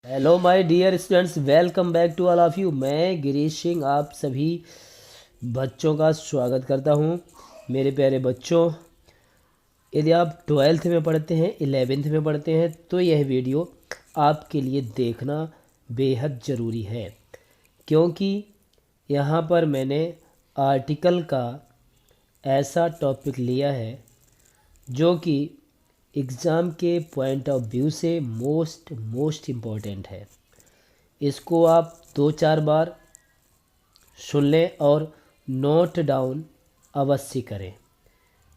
Hello my dear students, welcome back to all of you. मैं गिरीश सिंह आप सभी बच्चों का स्वागत करता हूं। मेरे प्यारे बच्चों, यदि आप 12th में पढ़ते हैं, 11th में पढ़ते हैं, तो यह वीडियो आपके लिए देखना बेहद ज़रूरी है, क्योंकि यहाँ पर मैंने आर्टिकल का ऐसा टॉपिक लिया है जो कि एग्ज़ाम के पॉइंट ऑफ व्यू से मोस्ट इम्पॉर्टेंट है। इसको आप 2-4 बार सुन लें और नोट डाउन अवश्य करें,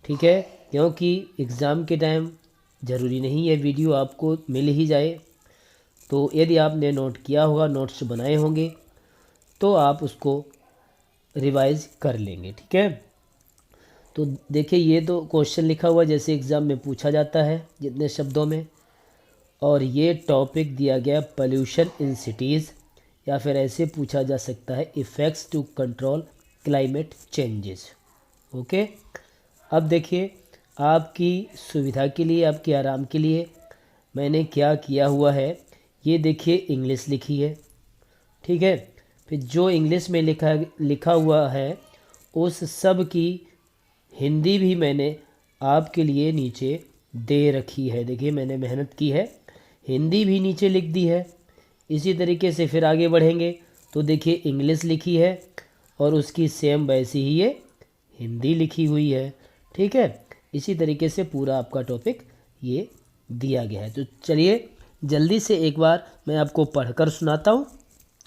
ठीक है? क्योंकि एग्ज़ाम के टाइम ज़रूरी नहीं है वीडियो आपको मिल ही जाए, तो यदि आपने नोट किया होगा, नोट्स बनाए होंगे, तो आप उसको रिवाइज कर लेंगे, ठीक है? तो देखिए, ये तो क्वेश्चन लिखा हुआ जैसे एग्ज़ाम में पूछा जाता है जितने शब्दों में, और ये टॉपिक दिया गया पोल्यूशन इन सिटीज़, या फिर ऐसे पूछा जा सकता है effects to control climate changes. Okay, अब देखिए, आपकी सुविधा के लिए, आपके आराम के लिए मैंने क्या किया हुआ है, ये देखिए इंग्लिश लिखी है, ठीक है? फिर जो इंग्लिश में लिखा हुआ है उस सब की हिंदी भी मैंने आपके लिए नीचे दे रखी है। देखिए, मैंने मेहनत की है, हिंदी भी नीचे लिख दी है। इसी तरीके से फिर आगे बढ़ेंगे तो देखिए इंग्लिश लिखी है और उसकी सेम वैसी ही ये हिंदी लिखी हुई है, ठीक है? इसी तरीके से पूरा आपका टॉपिक ये दिया गया है। तो चलिए जल्दी से एक बार मैं आपको पढ़कर सुनाता हूँ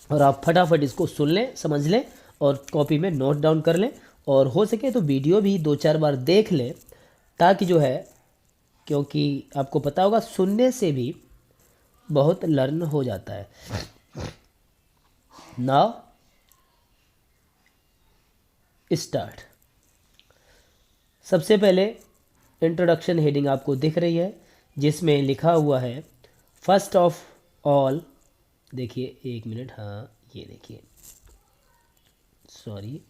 और आप फटाफट इसको सुन लें, समझ लें और कॉपी में नोट डाउन कर लें, और हो सके तो वीडियो भी 2-4 बार देख लें, ताकि जो है, क्योंकि आपको पता होगा सुनने से भी बहुत लर्न हो जाता है। Now start. सबसे पहले इंट्रोडक्शन हेडिंग आपको दिख रही है, जिसमें लिखा हुआ है फर्स्ट ऑफ ऑल। देखिए, एक मिनट, हाँ ये देखिए, सॉरी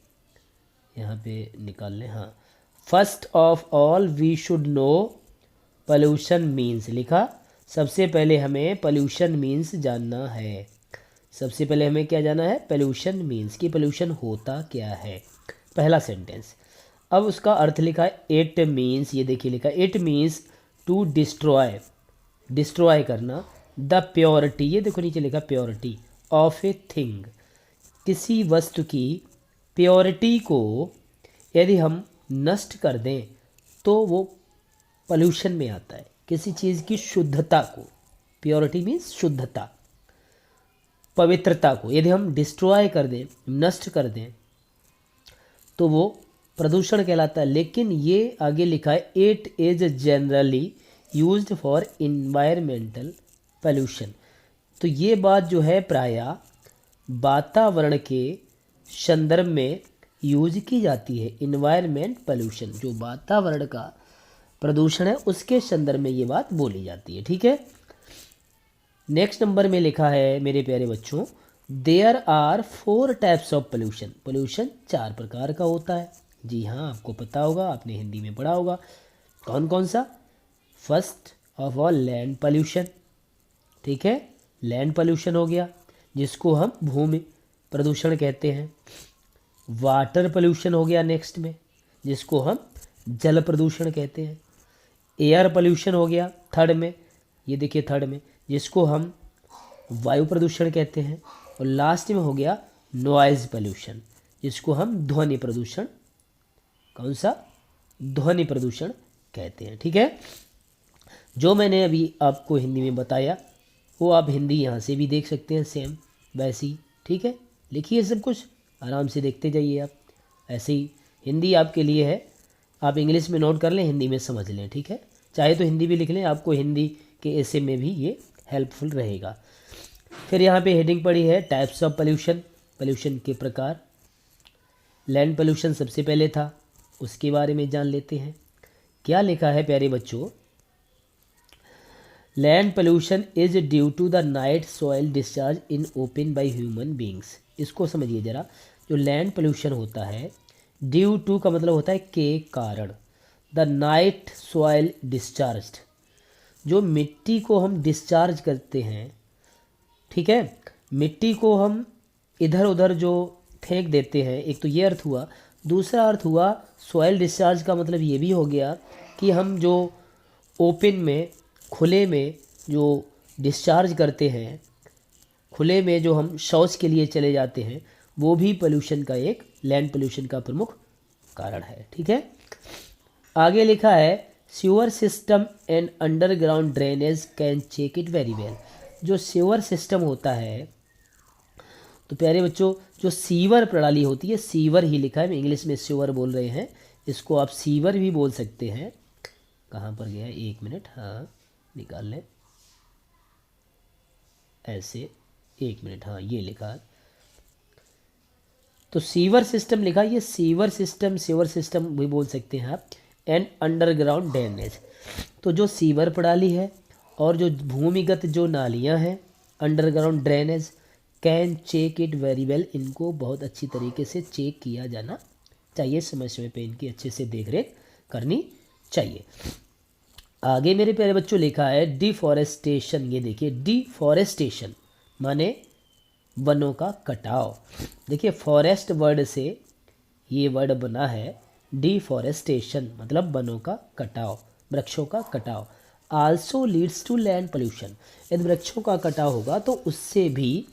यहाँ पे निकाल लें, हाँ। First of all we should know pollution means लिखा। सबसे पहले हमें पोल्यूशन मीन्स जानना है। सबसे पहले हमें क्या जाना है? पोल्यूशन मीन्स, कि पोल्यूशन होता क्या है, पहला सेंटेंस। अब उसका अर्थ लिखा है इट मीन्स, ये देखिए लिखा है it means to destroy, destroy करना, द प्योरिटी, ये देखो नीचे लिखा प्योरिटी ऑफ ए थिंग, किसी वस्तु की प्योरिटी को यदि हम नष्ट कर दें तो वो पोल्यूशन में आता है। किसी चीज़ की शुद्धता को, प्योरिटी मीन्स शुद्धता, पवित्रता को यदि हम डिस्ट्रॉय कर दें, नष्ट कर दें, तो वो प्रदूषण कहलाता है। लेकिन ये आगे लिखा है it is generally used for environmental pollution. तो ये बात जो है प्रायः वातावरण के संदर्भ में यूज की जाती है। इन्वायरमेंट पोल्यूशन, जो वातावरण का प्रदूषण है, उसके संदर्भ में ये बात बोली जाती है, ठीक है? नेक्स्ट नंबर में लिखा है मेरे प्यारे बच्चों, there are 4 types of pollution. Pollution 4 प्रकार का होता है। जी हाँ, आपको पता होगा, आपने हिंदी में पढ़ा होगा। कौन कौन सा? First of all land pollution, ठीक है? लैंड पोल्यूशन हो गया, जिसको हम भूमि प्रदूषण कहते हैं। वाटर पोल्यूशन हो गया नेक्स्ट में, जिसको हम जल प्रदूषण कहते हैं। एयर पोल्यूशन हो गया थर्ड में, ये देखिए थर्ड में, जिसको हम वायु प्रदूषण कहते हैं। और लास्ट में हो गया नॉइज़ पोल्यूशन, जिसको हम ध्वनि प्रदूषण, कौन सा? ध्वनि प्रदूषण कहते हैं, ठीक है? जो मैंने अभी आपको हिंदी में बताया वो आप हिंदी यहाँ से भी देख सकते हैं, सेम वैसी, ठीक है? लिखिए सब कुछ, आराम से देखते जाइए आप। ऐसे ही हिंदी आपके लिए है, आप इंग्लिश में नोट कर लें, हिंदी में समझ लें, ठीक है? चाहे तो हिंदी भी लिख लें, आपको हिंदी के ऐसे में भी ये हेल्पफुल रहेगा। फिर यहाँ पे हेडिंग पड़ी है टाइप्स ऑफ पोल्यूशन, पोल्यूशन के प्रकार। लैंड पोल्यूशन सबसे पहले था, उसके बारे में जान लेते हैं। क्या लिखा है प्यारे बच्चों? Land pollution is due to the night soil discharge in open by human beings. इसको समझिए ज़रा। जो लैंड पोल्यूशन होता है, ड्यू टू का मतलब होता है के कारण, द नाइट सॉइल डिस्चार्ज, जो मिट्टी को हम डिस्चार्ज करते हैं ठीक है। मिट्टी को हम इधर उधर जो फेंक देते हैं, एक तो ये अर्थ हुआ। दूसरा अर्थ हुआ सॉइल डिस्चार्ज का मतलब ये भी हो गया कि हम जो ओपन में, खुले में जो डिस्चार्ज करते हैं, खुले में जो हम शौच के लिए चले जाते हैं, वो भी पोल्यूशन का एक, लैंड पोल्यूशन का प्रमुख कारण है। ठीक है। आगे लिखा है sewer system and underground drainage can check it very well. जो सीवर सिस्टम होता है, तो प्यारे बच्चों जो सीवर प्रणाली होती है, सीवर ही लिखा है, मैं इंग्लिश में सीवर बोल रहे हैं, इसको आप सीवर भी बोल सकते हैं। कहाँ पर गया, एक मिनट, हाँ निकाल लें ऐसे, एक मिनट, हाँ ये लिखा है। तो सीवर सिस्टम लिखा, ये सीवर सिस्टम भी बोल सकते हैं आप, एंड अंडरग्राउंड ड्रेनेज। तो जो सीवर प्रणाली है और जो भूमिगत जो नालियाँ हैं, underground drainage, can check it very well, इनको बहुत अच्छी तरीके से चेक किया जाना चाहिए, समय समय पे इनकी अच्छे से देखरेख करनी चाहिए। आगे मेरे प्यारे बच्चों लिखा है डिफॉरेस्टेशन। ये देखिए डिफॉरेस्टेशन माने वनों का कटाव। देखिए फॉरेस्ट वर्ड से ये वर्ड बना है डिफॉरेस्टेशन, मतलब वनों का कटाव, वृक्षों का कटाव। Also leads to land pollution, यदि वृक्षों का कटाव होगा तो उससे भी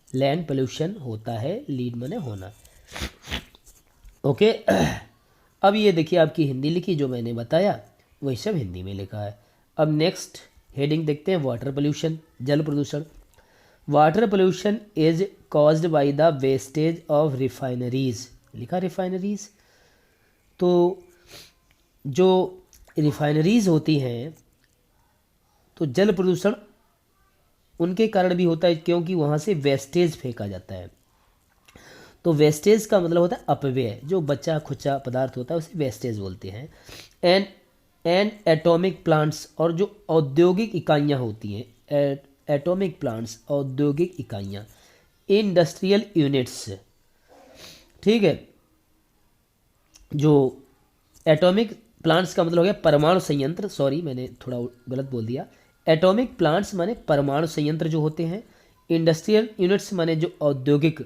लैंड पोल्यूशन होता है, लीड माने होना। ओके। अब ये देखिए आपकी हिंदी लिखी, जो मैंने बताया वही सब हिंदी में लिखा है। अब नेक्स्ट हेडिंग देखते हैं, वाटर पोल्यूशन, जल प्रदूषण। Water pollution is caused by the wastage of refineries, लिखा रिफाइनरीज। तो जो रिफाइनरीज होती हैं, तो जल प्रदूषण उनके कारण भी होता है, क्योंकि वहाँ से वेस्टेज फेंका जाता है। तो वेस्टेज का मतलब होता है अपव्यय, जो बचा खुचा पदार्थ होता है उसे वेस्टेज बोलते हैं। एंड एटॉमिक प्लांट्स, और जो औद्योगिक इकाइयाँ होती हैं, एटॉमिक प्लांट्स औद्योगिक इकाइयाँ, इंडस्ट्रियल यूनिट्स। ठीक है। जो एटॉमिक प्लांट्स का मतलब हो गया परमाणु संयंत्र, सॉरी मैंने थोड़ा गलत बोल दिया। एटॉमिक प्लांट्स माने परमाणु संयंत्र जो होते हैं, इंडस्ट्रियल यूनिट्स माने जो औद्योगिक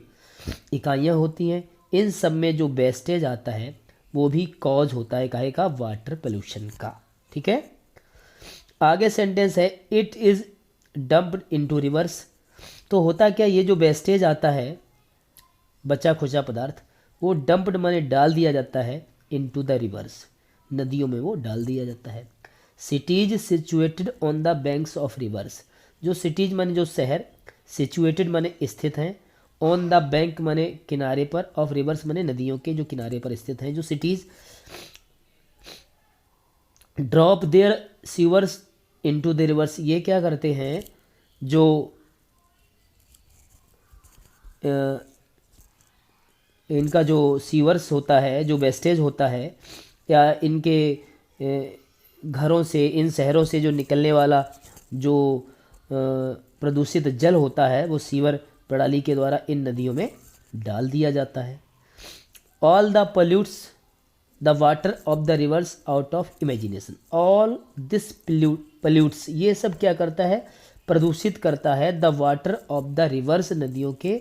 इकाइयाँ होती हैं, इन सब में जो वेस्टेज आता है वो भी कॉज होता है काहे का, वाटर पोल्यूशन का। ठीक है। आगे सेंटेंस है it is dumped into reverse. तो होता क्या, ये जो वेस्टेज आता है, बचा खुचा पदार्थ, वो डंप्ड माने डाल दिया जाता है, इनटू द रिवर्स, नदियों में वो डाल दिया जाता है। Cities situated on the banks of reverse. जो सिटीज माने जो शहर, सिचुएटेड माने स्थित हैं, ऑन द बैंक माने किनारे पर, ऑफ रिवर्स माने नदियों के जो किनारे पर स्थित हैं, जो cities drop their sewers into the rivers. ये क्या करते हैं, जो इनका जो सीवर्स होता है, जो वेस्टेज होता है, या इनके घरों से, इन शहरों से जो निकलने वाला जो प्रदूषित जल होता है, वो सीवर प्रणाली के द्वारा इन नदियों में डाल दिया जाता है। All the pollutes the water of the rivers out of imagination. All this pollutes, ये सब क्या करता है, प्रदूषित करता है, the water of the rivers, नदियों के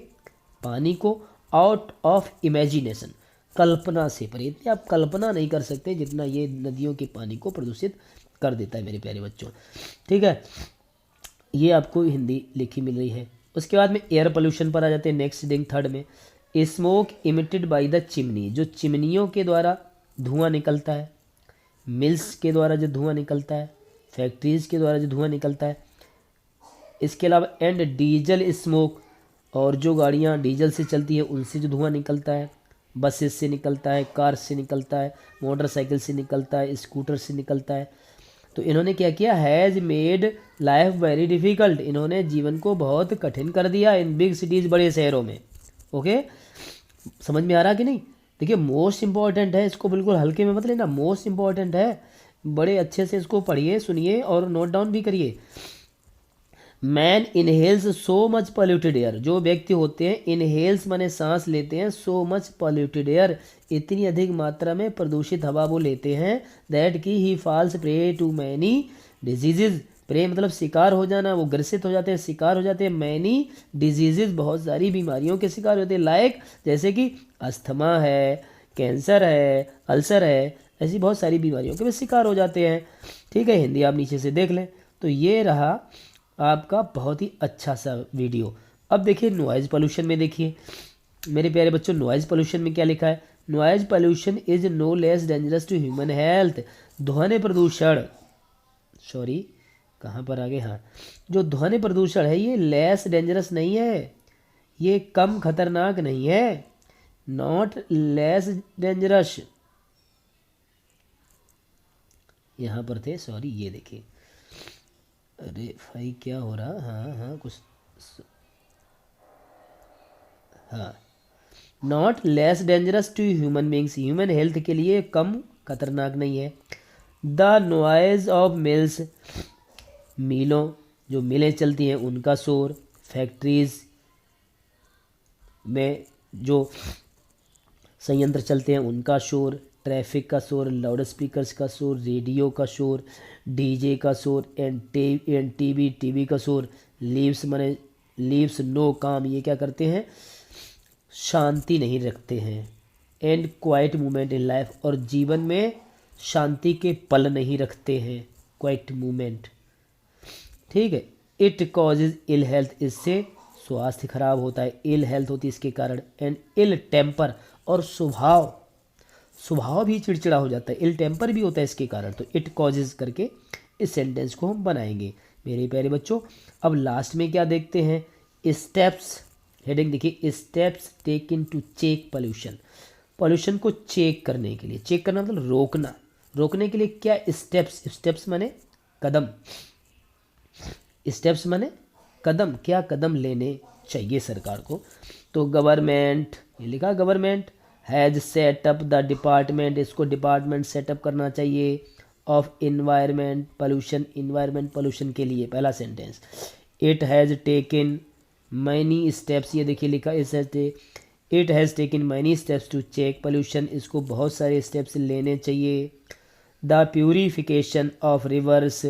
पानी को, आउट ऑफ इमेजिनेशन, कल्पना से परे। इतनी आप कल्पना नहीं कर सकते जितना ये नदियों के पानी को प्रदूषित कर देता है मेरे प्यारे बच्चों। ठीक है। ये आपको हिंदी लिखी मिल रही है। उसके बाद में एयर पोल्यूशन पर आ जाते हैं नेक्स्ट हेडिंग थर्ड में। Smoke emitted by the chimney, जो चिमनियों के द्वारा धुआं निकलता है, मिल्स के द्वारा जो धुआं निकलता है, फैक्ट्रीज के द्वारा जो धुआं निकलता है। इसके अलावा एंड डीजल स्मोक, और जो गाड़ियाँ डीजल से चलती है उनसे जो धुआं निकलता है, बसेस से निकलता है, कार से निकलता है, मोटरसाइकिल से निकलता है, स्कूटर से निकलता है। तो इन्होंने क्या किया, has made life very difficult, इन्होंने जीवन को बहुत कठिन कर दिया इन बिग सिटीज़, बड़े शहरों में। ओके, समझ में आ रहा कि नहीं। देखिए मोस्ट इंपॉर्टेंट है, इसको बिल्कुल हल्के में मत लेना, मोस्ट इंपॉर्टेंट है, बड़े अच्छे से इसको पढ़िए, सुनिए और नोट डाउन भी करिए। Man inhales so much polluted air, जो व्यक्ति होते हैं, इनहेल्स माने सांस लेते हैं, सो मच पॉल्यूटेड एयर, इतनी अधिक मात्रा में प्रदूषित हवा वो लेते हैं, दैट की he falls prey to many diseases, prey मतलब शिकार हो जाना, वो ग्रसित हो जाते हैं, शिकार हो जाते हैं। मैनी डिजीजेज बहुत सारी बीमारियों के शिकार होते हैं, लाइक जैसे कि अस्थमा है, कैंसर है, अल्सर है, ऐसी बहुत सारी बीमारियों के भी शिकार हो जाते हैं। ठीक है, हिंदी आप नीचे से देख लें। तो ये रहा आपका बहुत ही अच्छा सा वीडियो। अब देखिए नॉइज़ पोल्यूशन में, देखिए मेरे प्यारे बच्चों, नॉइज़ पोल्यूशन में क्या लिखा है? Noise pollution is no less dangerous to human health. ध्वनि प्रदूषण, सॉरी कहाँ पर आ गए, हाँ, जो ध्वनि प्रदूषण है ये लेस डेंजरस नहीं है, ये कम खतरनाक नहीं है, नॉट लेस डेंजरस। यहाँ पर थे, सॉरी, ये देखिए, अरे भाई क्या हो रहा, हाँ हाँ कुछ, हाँ, not less dangerous to human beings, human health के लिए कम खतरनाक नहीं है। द नॉइज ऑफ मिल्स, मिलों, जो मिलें चलती हैं उनका शोर, फैक्ट्रीज में जो संयंत्र चलते हैं उनका शोर, ट्रैफिक का शोर, लाउड स्पीकर्स का शोर, रेडियो का शोर, डीजे का शोर, एंड टीवी का शोर। लीव्स माने लीव्स नो काम, ये क्या करते हैं? शांति नहीं रखते हैं। And quite movement in life, और जीवन में शांति के पल नहीं रखते हैं, क्वाइट मूवमेंट। ठीक है। इट कॉजेज इल हेल्थ, इससे स्वास्थ्य खराब होता है, इल हेल्थ होती है इसके कारण। एंड इल टेम्पर, और स्वभाव भी चिड़चिड़ा हो जाता है, इल टेम्पर भी होता है इसके कारण। तो इट कॉजेज करके इस सेंटेंस को हम बनाएंगे मेरे प्यारे बच्चों। अब लास्ट में क्या देखते हैं? स्टेप्स, हेडिंग देखिए, steps taken to check pollution. Pollution को चेक करने के लिए, चेक करना मतलब रोकना, रोकने के लिए क्या स्टेप्स, स्टेप्स माने कदम, स्टेप्स माने कदम, क्या कदम लेने चाहिए सरकार को? तो गवर्नमेंट, ये लिखा government has set up the department, इसको डिपार्टमेंट सेटअप करना चाहिए of environment pollution, environment pollution के लिए। पहला sentence, it has taken many steps, ये देखिए लिखा, it has taken many steps to check pollution, इसको बहुत सारे स्टेप्स लेने चाहिए। द प्यूरिफिकेशन ऑफ रिवर्स,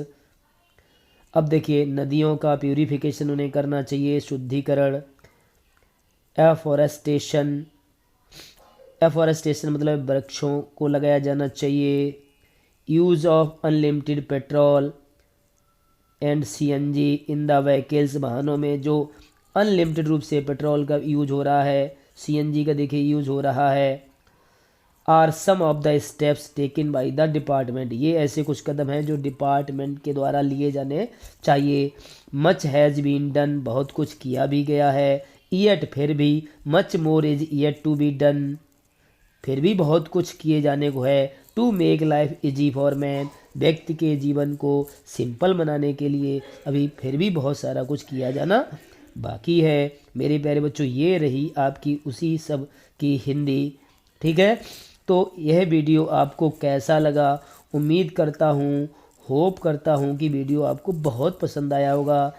अब देखिए नदियों का प्यूरिफिकेशन उन्हें करना चाहिए, शुद्धिकरण। एफॉरेस्टेशन, एफॉरेस्टेशन मतलब वृक्षों को लगाया जाना चाहिए। Use of unlimited petrol and CNG in the vehicles, वाहनों में जो अनलिमिटेड रूप से पेट्रोल का यूज हो रहा है, सीएनजी का देखिए यूज हो रहा है। Are some of the steps taken by the department, ये ऐसे कुछ कदम हैं जो डिपार्टमेंट के द्वारा लिए जाने चाहिए। मच हैज़ बीन डन, बहुत कुछ किया भी गया है। येट, फिर भी। Much more is yet to be done, फिर भी बहुत कुछ किए जाने को है। To make life easy for man, व्यक्ति के जीवन को सिंपल बनाने के लिए अभी फिर भी बहुत सारा कुछ किया जाना बाकी है। मेरे प्यारे बच्चों, ये रही आपकी उसी सब की हिंदी। ठीक है, तो यह वीडियो आपको कैसा लगा? उम्मीद करता हूँ, होप करता हूँ कि वीडियो आपको बहुत पसंद आया होगा।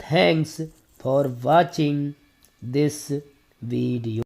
Thanks for watching this video.